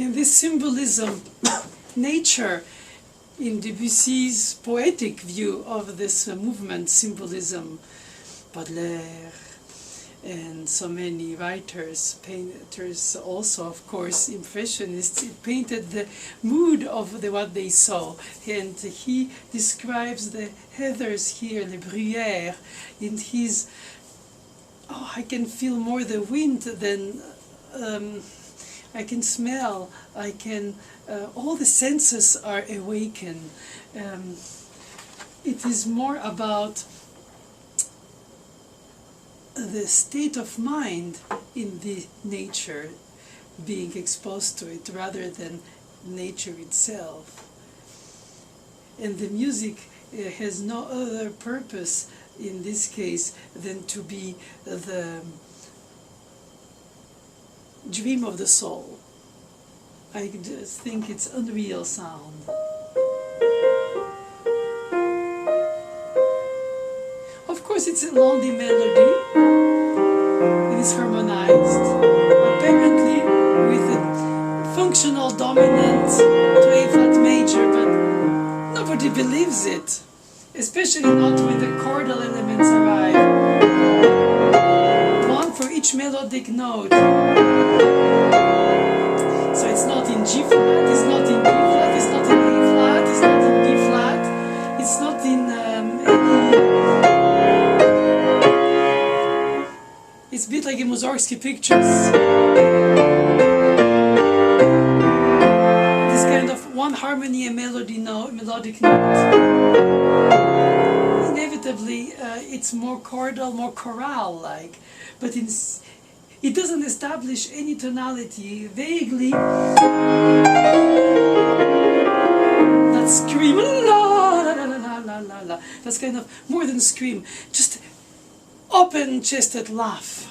And this symbolism, nature, in Debussy's poetic view of this movement, symbolism, Baudelaire, and so many writers, painters also, of course, impressionists, it painted the mood of what they saw. And he describes the heathers here, the Bruyères, in his, oh, I can feel more the wind than I can smell, I can, all the senses are awakened. It is more about the state of mind in the nature, being exposed to it, rather than nature itself. And the music has no other purpose in this case than to be the dream of the soul. I just think it's unreal sound. Of course, it's a lonely melody. It is harmonized, apparently with a functional dominant to A flat major, but nobody believes it, especially not when the chordal elements arrive. One for each melodic note. So it's not in G flat, it's not in B flat, it's not in A flat, it's not in B flat, it's not in any... It's a bit like in Mussorgsky pictures. This kind of one harmony and melodic note. Inevitably, it's more chordal, more chorale-like, but it doesn't establish any tonality. Vaguely, that scream, la la la la la la la. That's kind of more than scream, just open-chested laugh.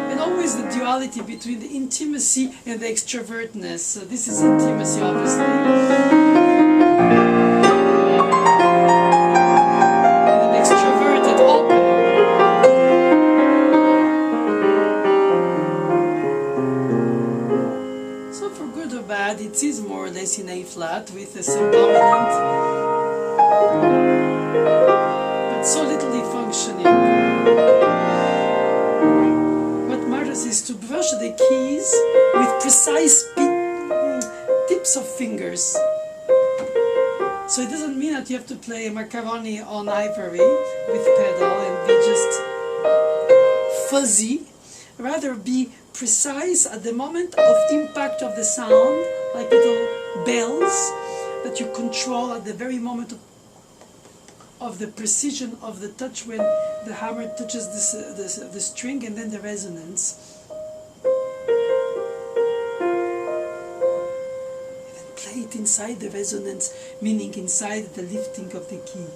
And always the duality between the intimacy and the extrovertness. So this is intimacy, obviously. And an extroverted open. So for good or bad, it is more or less in A flat with a subdominant, but solidly functioning. What matters is to brush the keys with precise tips of fingers. So it doesn't mean that you have to play a macaroni on ivory with pedal and be just fuzzy. Rather be precise at the moment of impact of the sound, like little bells that you control at the very moment of the precision of the touch when the hammer touches the string, and then the resonance. And then play it inside the resonance, meaning inside the lifting of the key.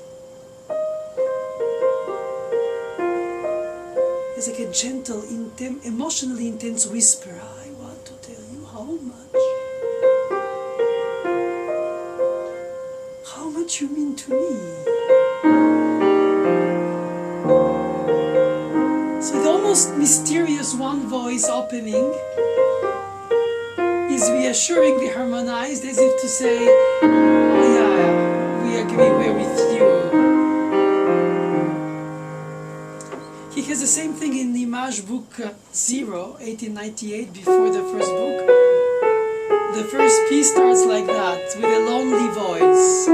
It's like a gentle, emotionally intense whisper. I want to tell you how much you mean to me. So the almost mysterious one voice opening is reassuringly harmonized, as if to say, oh yeah, we agree, we're with you. He has the same thing in the Image book 0, 1898, before the first book. The first piece starts like that, with a lonely voice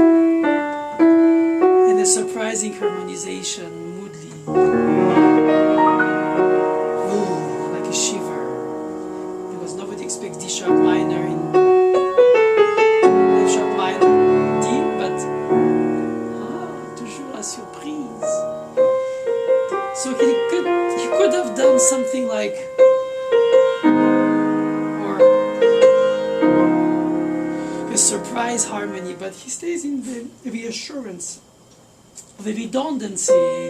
and a surprising harmonization, moodily. Ooh, like a shiver. Because nobody expects D sharp minor in F sharp minor, D, but toujours la surprise. So he could have done something like, or a surprise harmony, but he stays in the reassurance, the redundancy.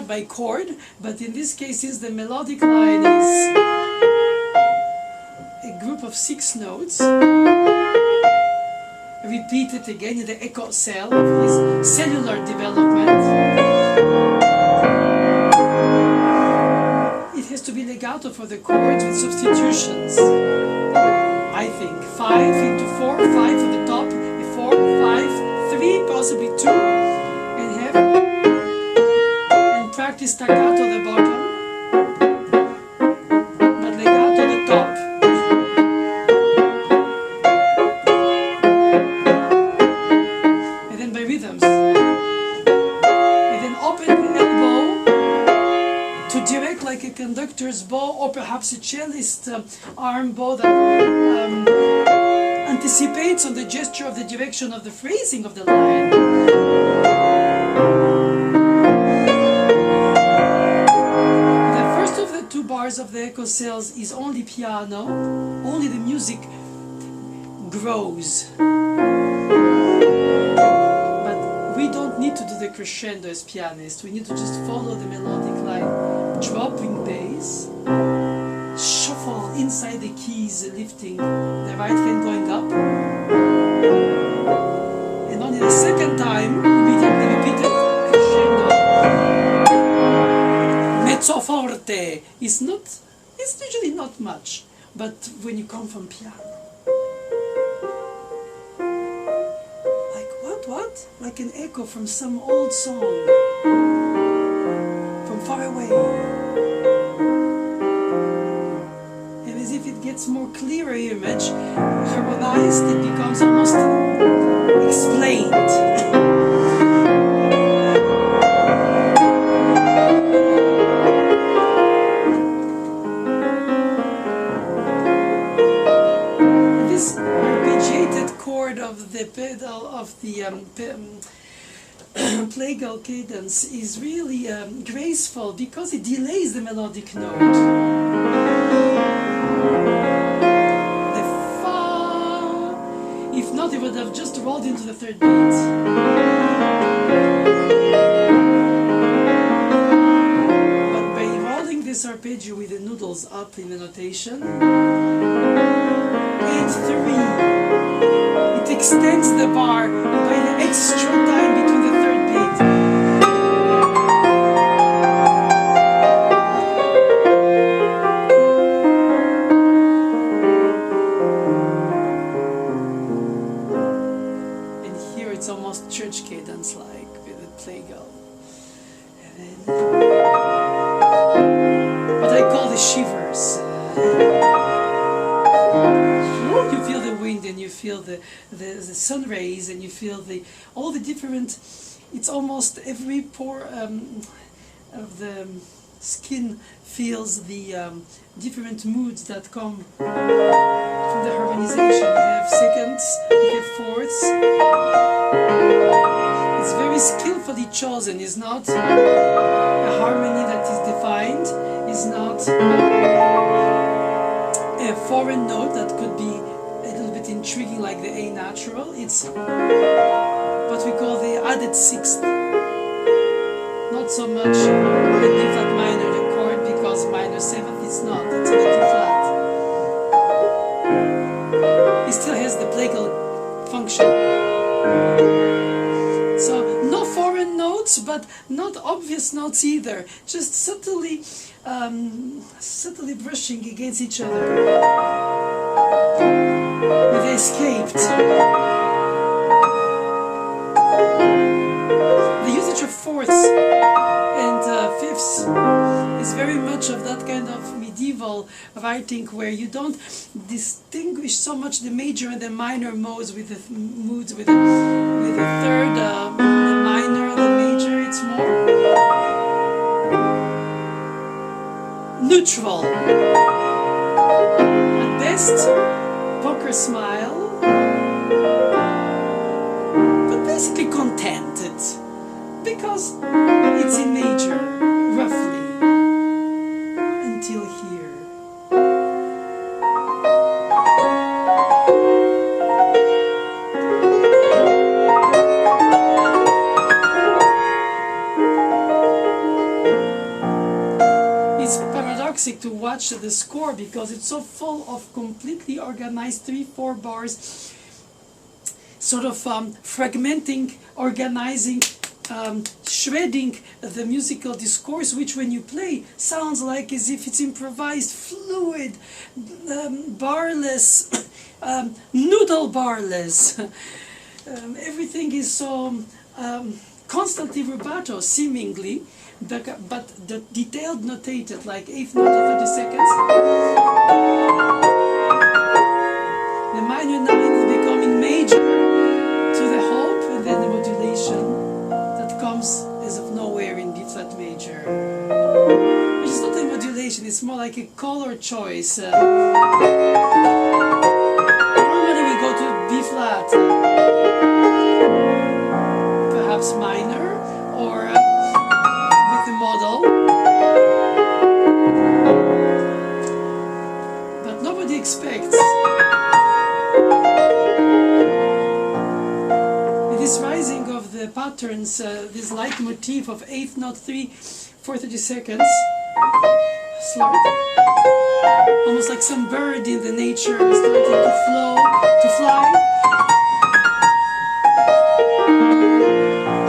start by chord, but in this case, since the melodic line is a group of 6 notes, repeated again in the echo cell of his cellular development, it has to be legato for the chords with substitutions. I think 5 into 4, 5 for the top, 4, 5, 3, possibly 2, and practice staccato the bottom, but legato the top. And then by rhythms. And then open the elbow to direct like a conductor's bow, or perhaps a cellist arm bow that anticipates on the gesture of the direction of the phrasing of the line. The first of the 2 bars of the echo cells is only piano, only the music grows. But we don't need to do the crescendo as pianists, we need to just follow the melodic line, dropping bass, shuffle inside the keys, lifting the right hand going up, and only the second time immediately repeated crescendo. Mezzo forte is not, it's usually not much, but when you come from piano, like what? Like an echo from some old song, from far away. As if it gets more clearer image, harmonized, it becomes almost explained. This arpeggiated chord of the pedal of the plagal cadence is really graceful because it delays the melodic note. If not, it would have just rolled into the 3rd beat. But by rolling this arpeggio with the noodles up in the notation, 8-3, it extends the bar by the extra time between the 3rd beat. Church cadence like with the plagal, and then what I call the shivers. You feel the wind, and you feel the sun rays, and you feel all the different. It's almost every pore of the skin feels the different moods that come from the harmonization. You have seconds, you have fourths. It's very skillfully chosen. It's not a harmony that is defined. It's not a foreign note that could be a little bit intriguing like the A natural. It's what we call the added 6th. Not so much the D flat minor, the chord, because minor 7th is not. It's a D flat. It still has the plagal function. So no foreign notes, but not obvious notes either. Just subtly brushing against each other. They escaped. The usage of fourths and fifths is very much of that kind of medieval writing where you don't distinguish so much the major and the minor modes with the moods with the third, the minor, the major. It's more neutral. At best, poker smile, but basically contented because it's in major, roughly, until here. watch the score because it's so full of completely organized 3-4 bars, sort of fragmenting, organizing, shredding the musical discourse, which when you play sounds like as if it's improvised, fluid, barless, noodle barless. Everything is so constantly rubato, seemingly, but the detailed notated, like eighth note of 30 seconds. The minor ninth becoming major to the hope, and then the modulation that comes as of nowhere in B flat major. Which is not a modulation, it's more like a color choice. Normally we go to B flat, perhaps minor, or with a model. But nobody expects this rising of the patterns, this leitmotif of eighth note 3 for 30 seconds, slurred, almost like some bird in the nature starting to fly.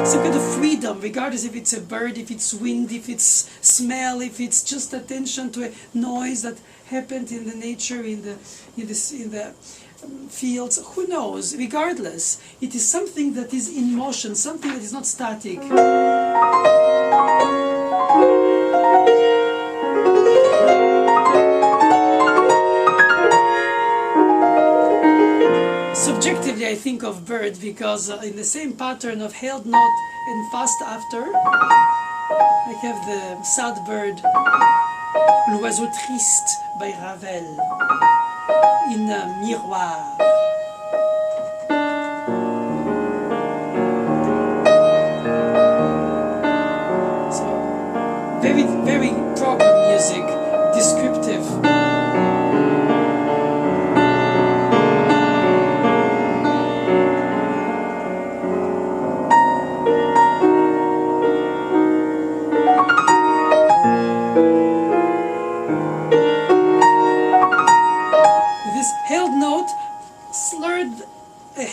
Some kind of freedom, regardless if it's a bird, if it's wind, if it's smell, if it's just attention to a noise that happened in the nature, in the fields, who knows? Regardless, it is something that is in motion, something that is not static. Subjectively, I think of bird because in the same pattern of held note and fast after, I have the sad bird, L'oiseau triste by Ravel, in Miroir. So, very, very proper music, descriptive.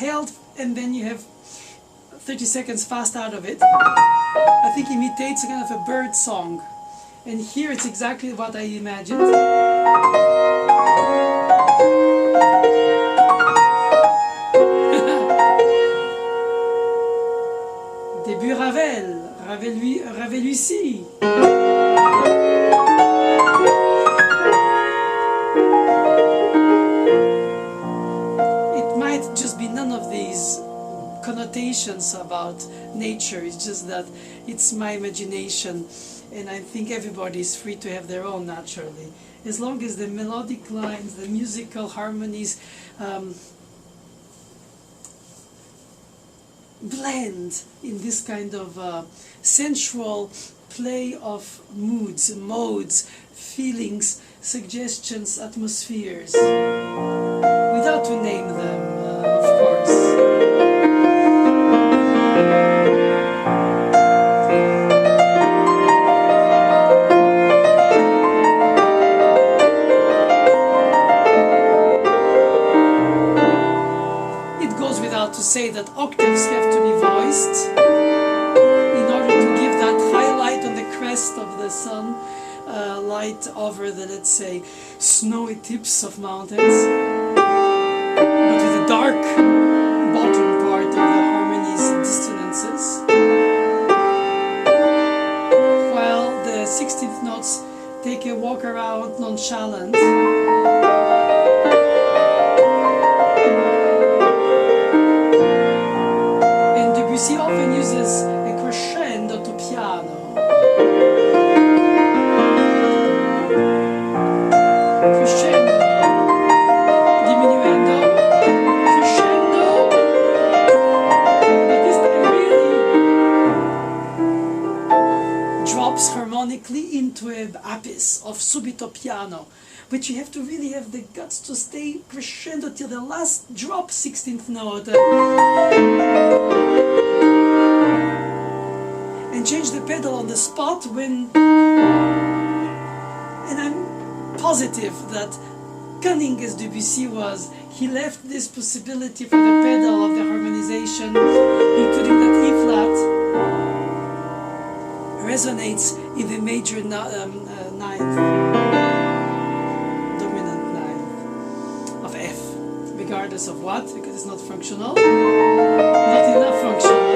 Held, and then you have 30 seconds fast out of it. I think imitates a kind of a bird song, and here it's exactly what I imagined. Début Ravel, Ravelussy. None of these connotations about nature, it's just that it's my imagination, and I think everybody is free to have their own naturally, as long as the melodic lines, the musical harmonies blend in this kind of sensual play of moods, modes, feelings, suggestions, atmospheres, without to name them. Of course. It goes without to say that octaves have to be voiced in order to give that highlight on the crest of the sun, light over the, let's say, snowy tips of mountains. But with the dark bottom part of the harmonies and dissonances, while the 16th notes take a walk around nonchalant. And Debussy often uses a crescendo to piano. Crescendo, diminuendo, crescendo, but this time really drops harmonically into an abyss of subito piano, but you have to really have the guts to stay crescendo till the last drop, 16th note, and change the pedal on the spot when, and I'm positive that, cunning as Debussy was, he left this possibility for the pedal of the harmonization, including that E flat resonates in the major ninth, dominant ninth of F, regardless of what, because it's not functional, not enough functional.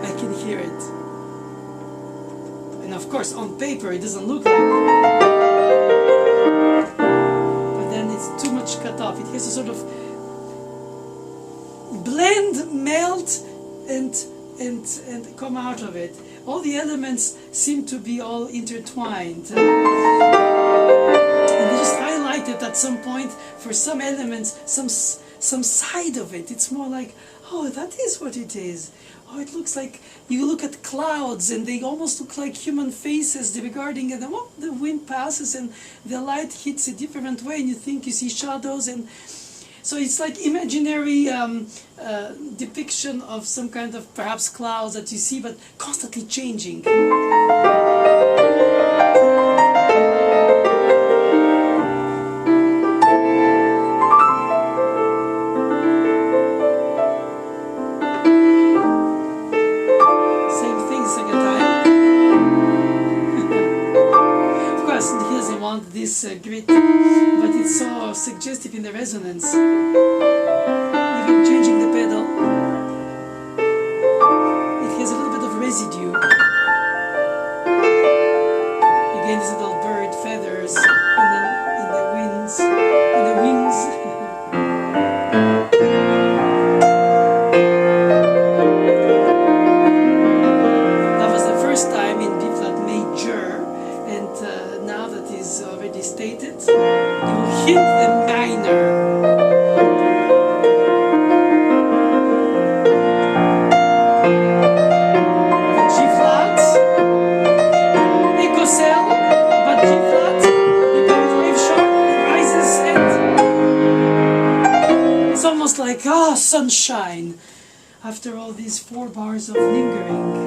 I can hear it. And of course, on paper, it doesn't look like it. But then it's too much cut off. It has to sort of blend, melt, and come out of it. All the elements seem to be all intertwined. And they just highlighted at some point, for some elements, some side of it. It's more like, oh, that is what it is. Oh, it looks like, you look at clouds and they almost look like human faces regarding them. Oh, the wind passes and the light hits a different way and you think you see shadows. And so it's like imaginary depiction of some kind of perhaps clouds that you see, but constantly changing. This grit, but it's so suggestive in the resonance. Even changing the pedal, it has a little bit of residue. Again, these little bird feathers in the wings. That was the first time in B flat major. Now that is already stated, you will hit the minor. The G flat, echo cell, but G flat becomes wave sharp, it rises, and it's almost like, ah, sunshine, after all these 4 bars of lingering.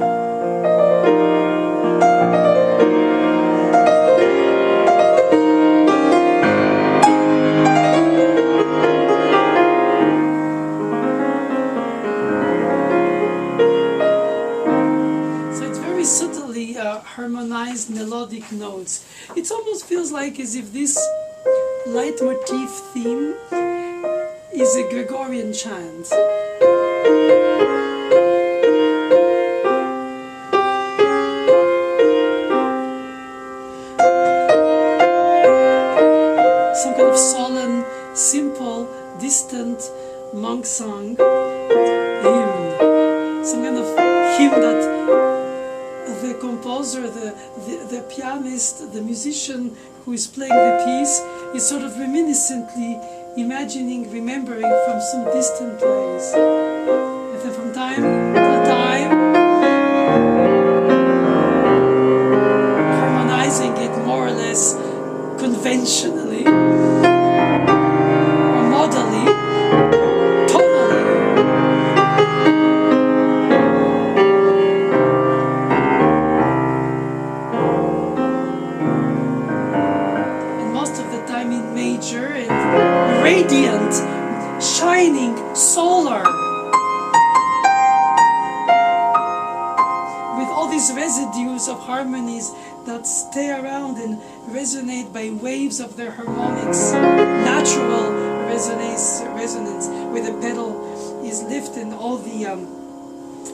Harmonized melodic notes. It almost feels like as if this leitmotif theme is a Gregorian chant. Some kind of solemn, simple, distant monk song hymn. Some kind of hymn that the composer, the pianist, the musician who is playing the piece is sort of reminiscently remembering from some distant place. And then from time to time, harmonizing it more or less conventionally, or modally, tonally. Radiant, shining, solar, with all these residues of harmonies that stay around and resonate by waves of their harmonics, natural resonance, where the pedal is lifted and all the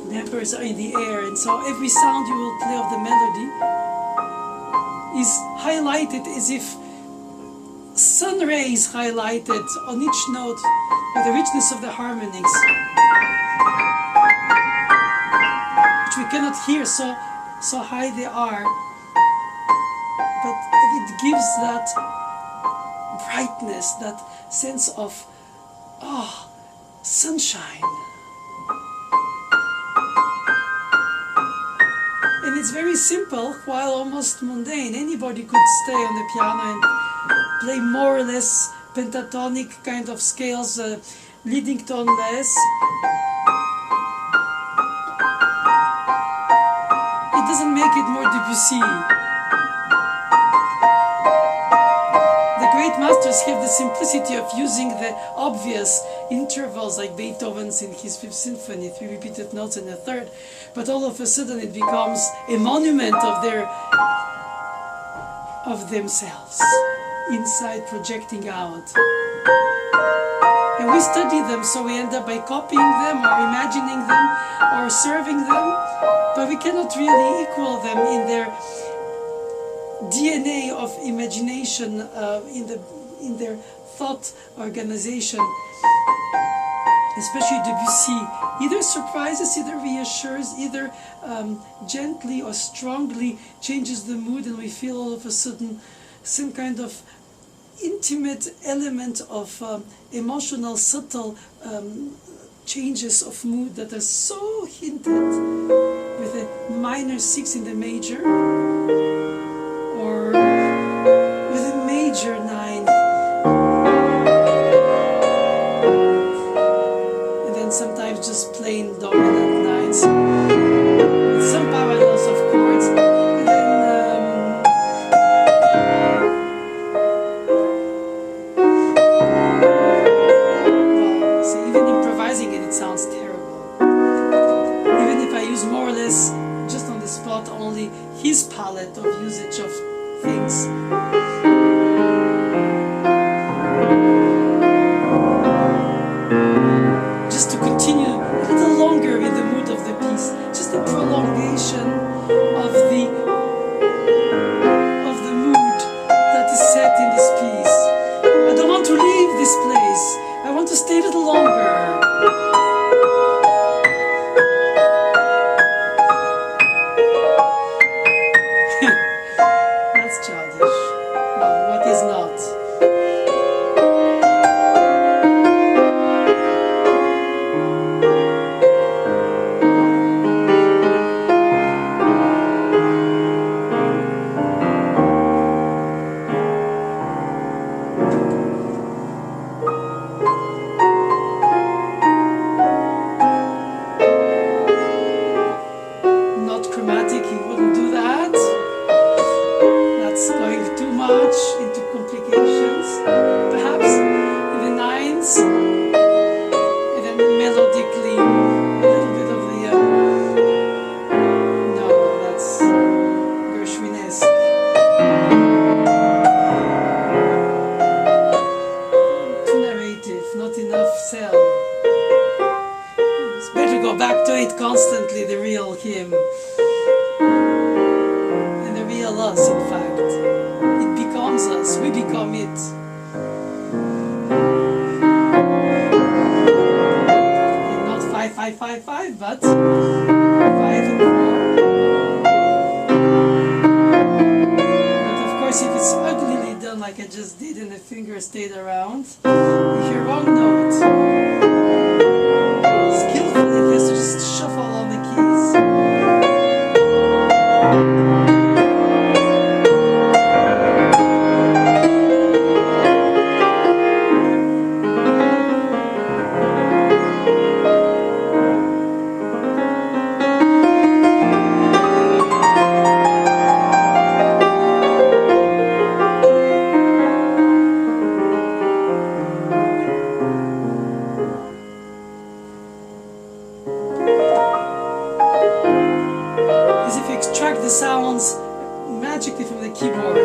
dampers are in the air, and so every sound you will play of the melody is highlighted as if sun rays highlighted on each note by the richness of the harmonies, which we cannot hear, so high they are, but it gives that brightness, that sense of, oh, sunshine. And it's very simple while almost mundane. Anybody could stay on the piano and play more or less pentatonic kind of scales, leading toneless. It doesn't make it more Debussy. great masters have the simplicity of using the obvious intervals like Beethoven's in his Fifth Symphony, 3 repeated notes and a third, but all of a sudden it becomes a monument of themselves, inside projecting out. And we study them, so we end up by copying them or imagining them or serving them, but we cannot really equal them in their DNA of imagination, in their thought organization. Especially Debussy, either surprises, either reassures, either gently or strongly changes the mood, and we feel all of a sudden some kind of intimate element of emotional, subtle changes of mood that are so hinted with a minor 6 in the major, or with a major 9. Sometimes just plain dominant nines, with some parallels of chords, and then well, see, even improvising it sounds terrible. Even if I use more or less, just on the spot, only his palette of usage of things. Prolongation of the mood that is set in this piece. I don't want to leave this place. I want to stay a little longer. That's childish. Well, what is not? Constantly the real him and the real us. In fact, it becomes us, we become it. And not 5, 5, 5, 5, but 5 and 4. But of course, if it's uglily done like I just did and the finger stayed around, you hear wrong note. Skillfully, it has to just shuffle on the keys. The sounds magically from the keyboard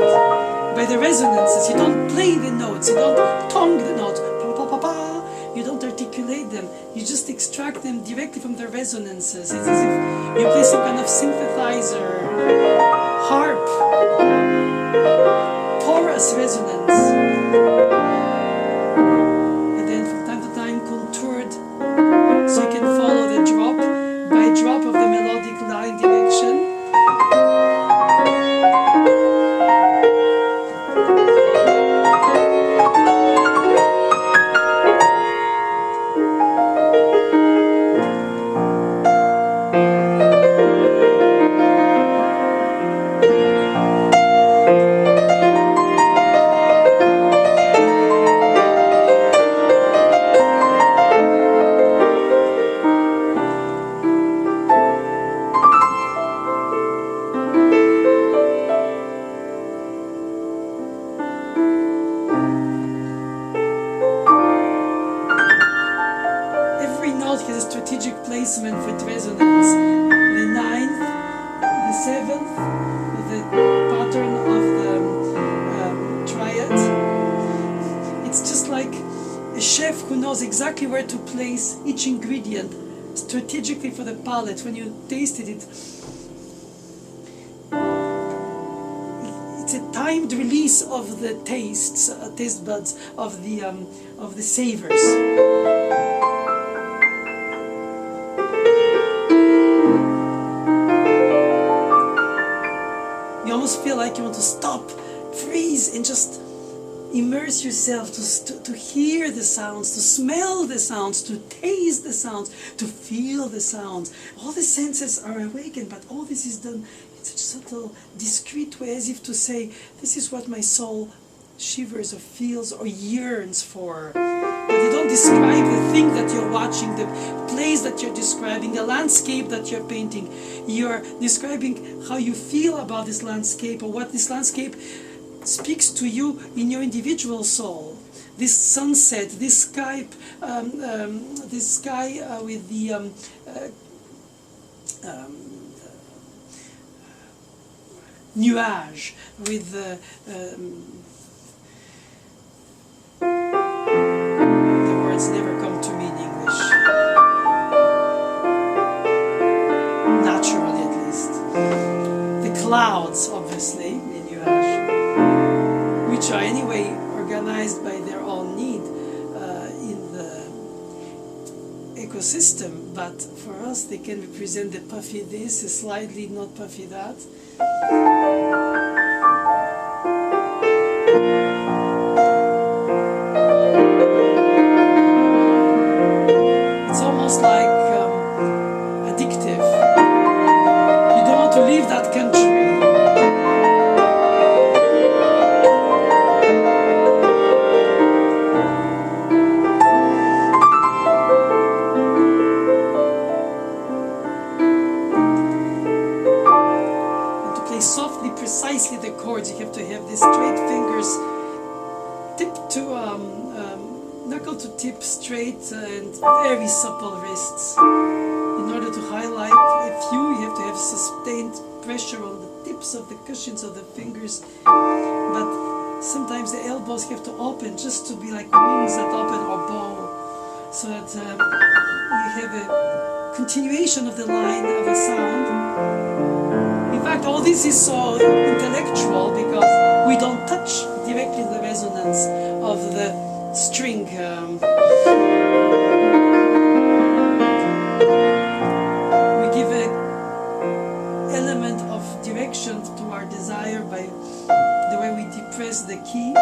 by the resonances. You don't play the notes, you don't tongue the notes, pa, pa, pa, pa. You don't articulate them, you just extract them directly from the resonances. It's as if you play some kind of synthesizer, harp, porous resonance, and then from time to time contoured so you can follow the drop by drop of the melodic line direction. placement with resonance. The ninth, the seventh, the pattern of the triad. It's just like a chef who knows exactly where to place each ingredient strategically for the palate. When you tasted it, it's a timed release of the tastes, taste buds of the savors. You almost feel like you want to stop, freeze, and just immerse yourself to hear the sounds, to smell the sounds, to taste the sounds, to feel the sounds. All the senses are awakened, but all this is done in such a subtle, discreet way, as if to say, this is what my soul shivers or feels or yearns for. But you don't describe the thing that you're watching, the place that you're describing, the landscape that you're painting. You're describing how you feel about this landscape, or what this landscape speaks to you in your individual soul. This sunset, this sky, with the nuage, with the words never come to me in English. Naturally, at least. The clouds, obviously, the nuage, which are anyway organized by their own need in the ecosystem, but for us they can represent the puffy this, slightly not puffy that. It's almost like addictive. You don't want to leave that country. Precisely the chords, you have to have these straight fingers, tip to knuckle to tip straight, and very supple wrists. In order to highlight a few, you have to have sustained pressure on the tips of the cushions of the fingers. But sometimes the elbows have to open, just to be like wings that open, or bow, so that you have a continuation of the line of a sound. In fact, all this is so intellectual because we don't touch directly the resonance of the string. We give an element of direction to our desire by the way we depress the key,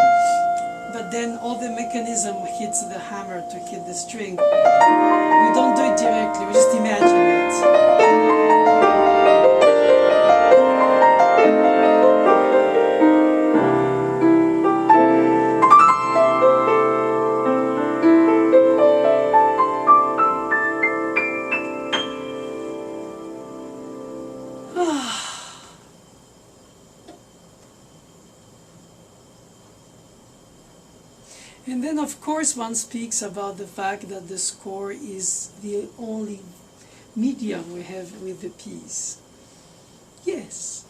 but then all the mechanism hits the hammer to hit the string. We don't do it directly, we just imagine it. And then, of course, one speaks about the fact that the score is the only medium we have with the piece. Yes,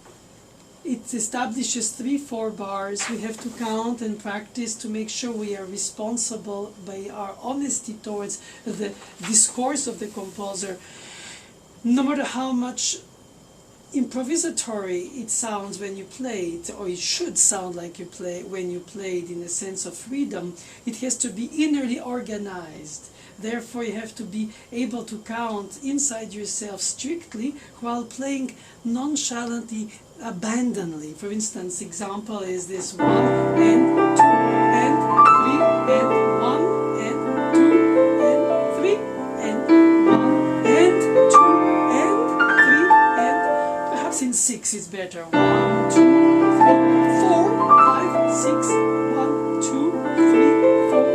it establishes 3-4 bars. We have to count and practice to make sure we are responsible by our honesty towards the discourse of the composer. No matter how much improvisatory it sounds when you play it, or it should sound like you play when you play it in a sense of freedom, it has to be innerly organized. Therefore you have to be able to count inside yourself strictly while playing nonchalantly, abandonedly. For instance, example is this 1 and 2 and 3 and 1 and 2 and 3 and 1 and 2 and 3 and perhaps in 6 it's better. 1, 2, 3, 4, 5, 6. 1, 2, 3, 4,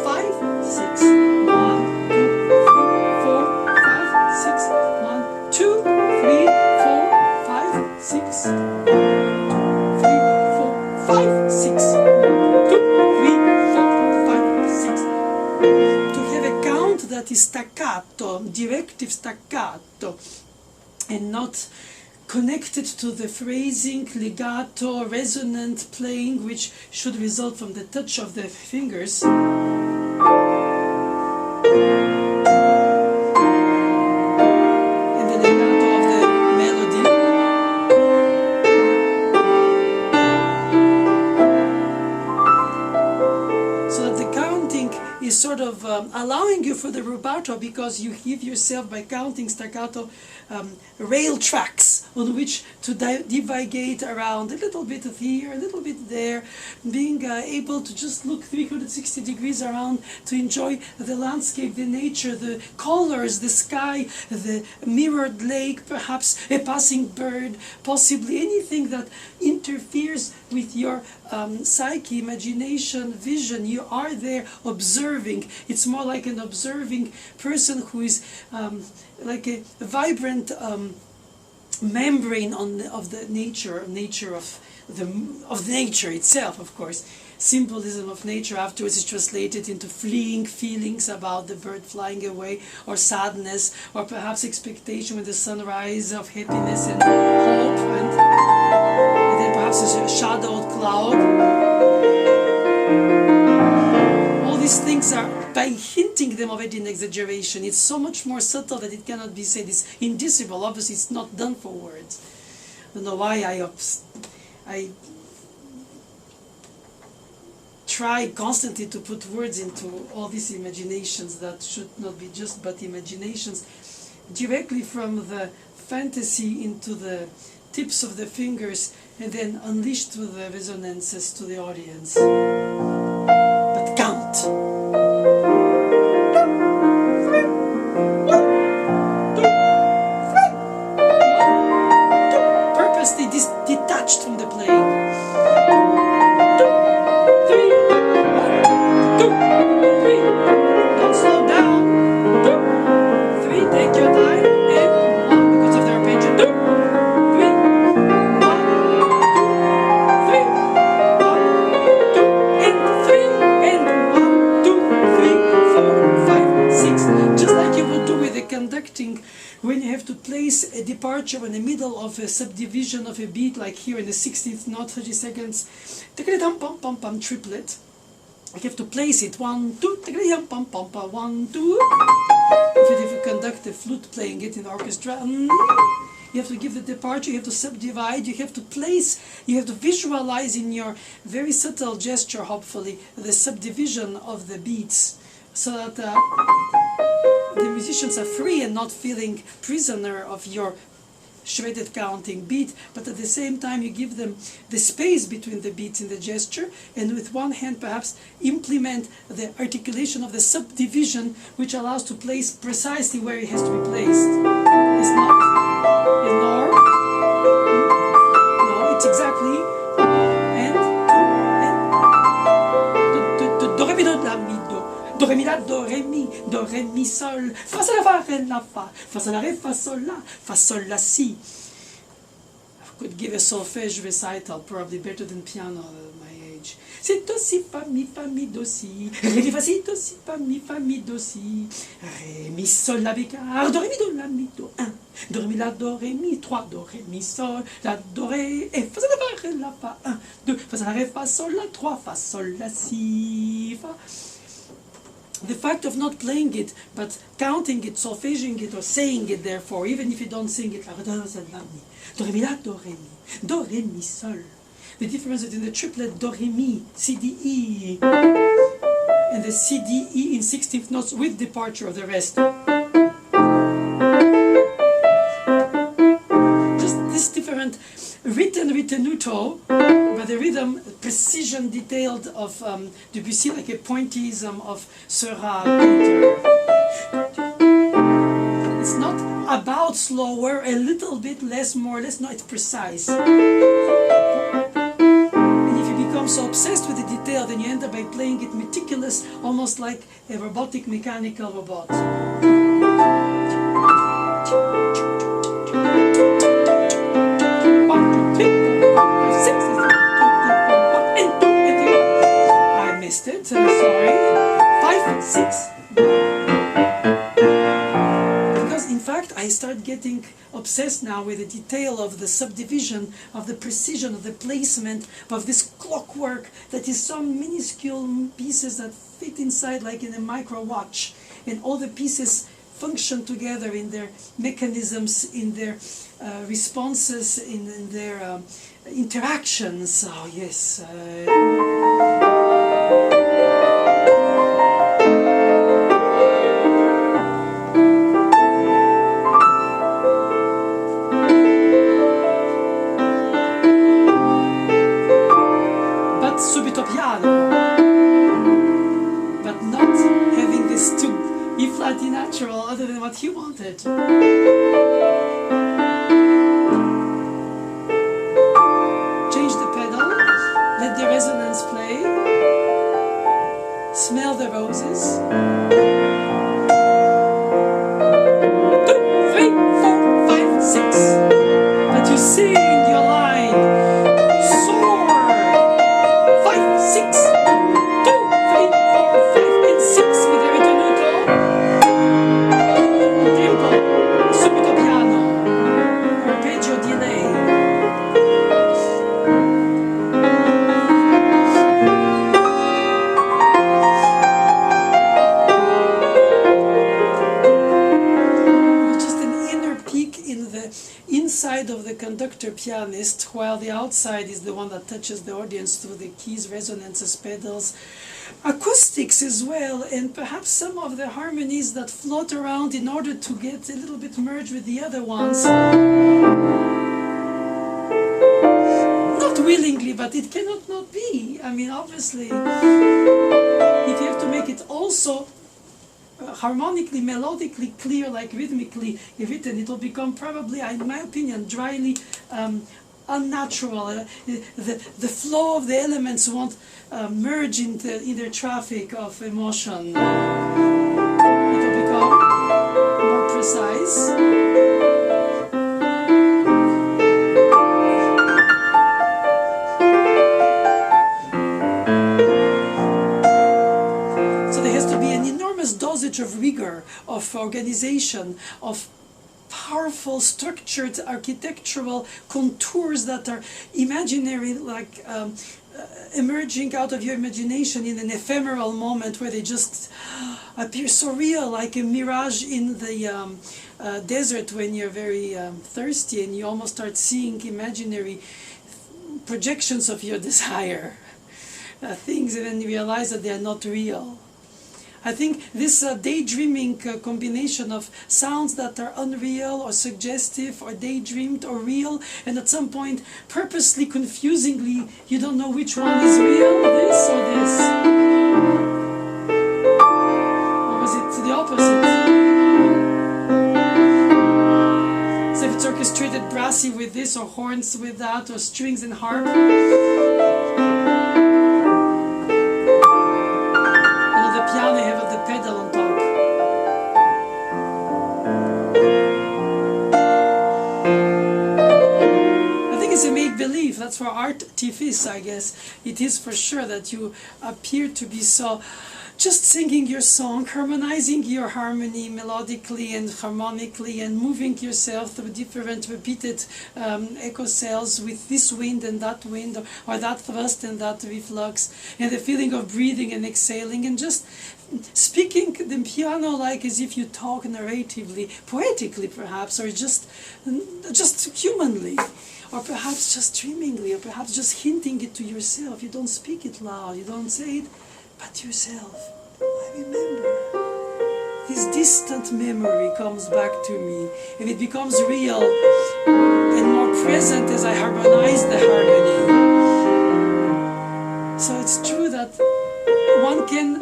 5, 6. 1, 2, 3, 4, 5, 6. 1, 2, 3, 4, 5, 6. 1, 2, 3, 4, 5, 6. 1, 2, 3, 4, 5, 6. To have a count that that is staccato, directive staccato, and not connected to the phrasing, legato, resonant playing, which should result from the touch of the fingers. Sort of allowing you for the rubato, because you give yourself, by counting staccato, rail tracks on which to divagate around, a little bit of here, a little bit there, being able to just look 360 degrees around, to enjoy the landscape, the nature, the colors, the sky, the mirrored lake, perhaps a passing bird, possibly anything that interferes with your psyche, imagination, vision. You are there observing. It's more like an observing person who is like a vibrant membrane of the nature of nature itself. Of course, symbolism of nature afterwards is translated into fleeting feelings about the bird flying away, or sadness, or perhaps expectation with the sunrise of happiness and hope, and then perhaps a shadowed cloud. All these things are, by hinting them already, in exaggeration. It's so much more subtle that it cannot be said. It's indicible. Obviously, it's not done for words. I don't know why I try constantly to put words into all these imaginations that should not be just but imaginations, directly from the fantasy into the tips of the fingers, and then unleashed through the resonances to the audience. But count. Purposely detached from the playing. Don't slow down. 3, take your time, and 1, because of the arpeggio. 2, 3, 1, 2, 3, 1, 2, and 3, and 1, 2, 3, 4, 5, 6. Just like you would do with the conducting, when you have to place a departure in the middle of a subdivision of a beat, like here in the 16th note, 30 seconds, triplet. You have to place it 1, 2, 1, 2. If you conduct a flute playing it in the orchestra, you have to give the departure, you have to subdivide, you have to place, you have to visualize in your very subtle gesture, hopefully, the subdivision of the beats, so that the musicians are free and not feeling prisoner of your shredded counting beat, but at the same time you give them the space between the beats in the gesture, and with one hand perhaps implement the articulation of the subdivision, which allows to place precisely where it has to be placed. It's not, ignore, no, it's exactly, and do, re, mi, do, la, mi, do, re, mi, la, do, re, mi, sol, fa, sol, la, fa, re, la, fa, sol, la, re, fa, sol, la, si. I could give a solfège recital, probably better than piano at my age. Si, do, si, fa, mi, do, si, re, mi, fa, si, do, si, fa, mi, do, si, re, mi, sol, la, bécard, do, re, mi, do, la, mi, do, 1, do, re, mi, la, do, re, mi, 3, do, re, mi, sol, la, do, re, et fa, sol, la, fa, re, la, fa, 1, 2, fa, sol, la, re, fa, sol, la, 3, fa, sol, la, si, fa. The fact of not playing it, but counting it, solfeging it, or saying it, therefore, even if you don't sing it, do, re, mi, la, do, re, mi, sol. The difference between the triplet do, re, mi, C, D, E, and the C, D, E in 16th notes with departure of the rest. Just this different ritenuto, but the rhythm, precision detailed of Debussy, like a pointillism of Seurat. It's not about slower, a little bit less, more or less, no, it's precise. And if you become so obsessed with the detail, then you end up by playing it meticulous, almost like a robotic mechanical robot. I missed it, I'm sorry. 5, 6. getting obsessed now with the detail of the subdivision, of the precision, of the placement, of this clockwork that is some minuscule pieces that fit inside like in a micro watch, and all the pieces function together in their mechanisms, in their responses, in their interactions. Oh yes. But not having this to E flat D natural other than what he wanted. Change the pedal, let the resonance play, smell the roses. 2, 3, 4, 5, 6. But you sing your line. Soar. 5, 6. 2, 3, 4, 5, and 6 with the ritenuto. Tempo, subito piano, arpeggio delay. Just an inner peak in the inside of the conductor pianist, while the outside is the one that touches the audience through the keys, resonances, pedals, acoustics as well, and perhaps some of the harmonies that float around in order to get a little bit merged with the other ones. Not willingly, but it cannot not be. I mean, obviously, if you have to make it also harmonically, melodically clear, like rhythmically written, it will become probably, in my opinion, dryly unnatural. The flow of the elements won't merge in their traffic of emotion. It will become more precise. Dosage of rigor, of organization, of powerful structured architectural contours that are imaginary, like emerging out of your imagination in an ephemeral moment where they just appear so real, like a mirage in the desert when you're very thirsty and you almost start seeing imaginary projections of your desire, things, and then you realize that they are not real. I think this daydreaming combination of sounds that are unreal or suggestive or daydreamed or real, and at some point purposely, confusingly, you don't know which one is real, this or this. Or was it the opposite? So if it's orchestrated brassy with this, or horns with that, or strings and harp. Piano, you have the pedal on top. I think it's a make-believe. That's for artifice, I guess. It is for sure that you appear to be so just singing your song, harmonizing your harmony melodically and harmonically, and moving yourself through different repeated echo cells with this wind and that wind, or that thrust and that reflux, and the feeling of breathing and exhaling, and just speaking the piano like as if you talk narratively, poetically perhaps, or just humanly, or perhaps just dreamingly, or perhaps just hinting it to yourself. You don't speak it loud, you don't say it, but yourself. I remember. This distant memory comes back to me, and it becomes real and more present as I harmonize the harmony. So it's true that one can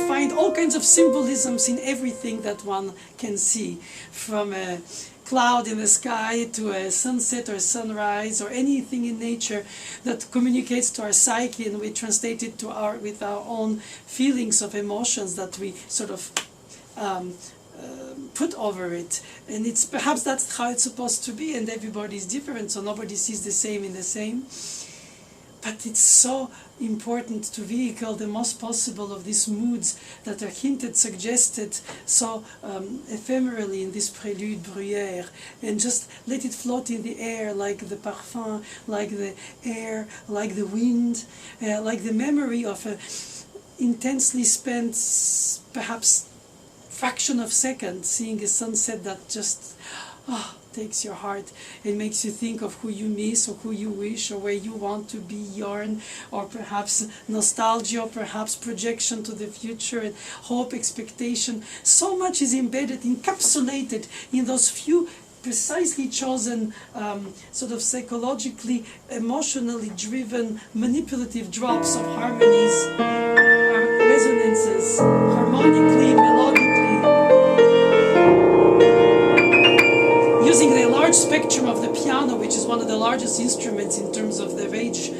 find all kinds of symbolisms in everything that one can see, from a cloud in the sky to a sunset or a sunrise, or anything in nature that communicates to our psyche, and we translate it to with our own feelings of emotions that we sort of put over it. And it's perhaps that's how it's supposed to be, and everybody is different, so nobody sees the same in the same. But it's so important to vehicle the most possible of these moods that are hinted, suggested so ephemerally in this Prélude Bruyères, and just let it float in the air like the parfum, like the air, like the wind, like the memory of a intensely spent, perhaps fraction of second, seeing a sunset that just takes your heart and makes you think of who you miss or who you wish or where you want to be, yearn, or perhaps nostalgia, or perhaps projection to the future, and hope, expectation. So much is embedded, encapsulated in those few precisely chosen, sort of psychologically, emotionally driven, manipulative drops of harmonies, resonances, harmonically, melodically, using the large spectrum of the piano, which is one of the largest instruments in terms of the range.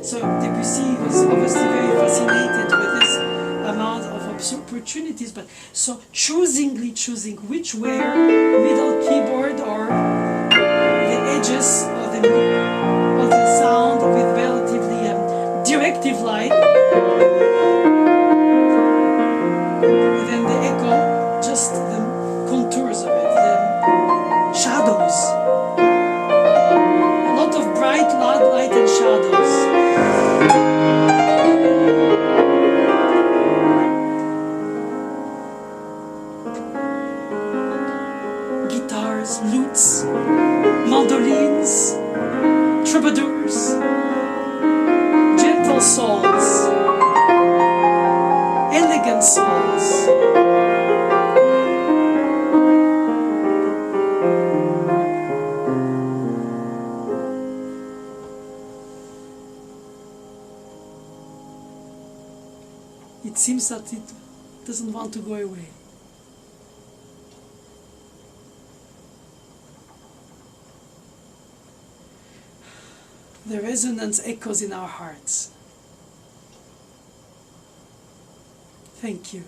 So Debussy was obviously very fascinated with this amount of opportunities, but so choosing which were middle keyboard or the edges of the sound with relatively directive light, and then the echo, just the contours of it, the shadows, a lot of bright light and shadows. Guitars, lutes, mandolins, troubadours, gentle souls, elegant souls. It seems that it doesn't want to go away. The resonance echoes in our hearts. Thank you.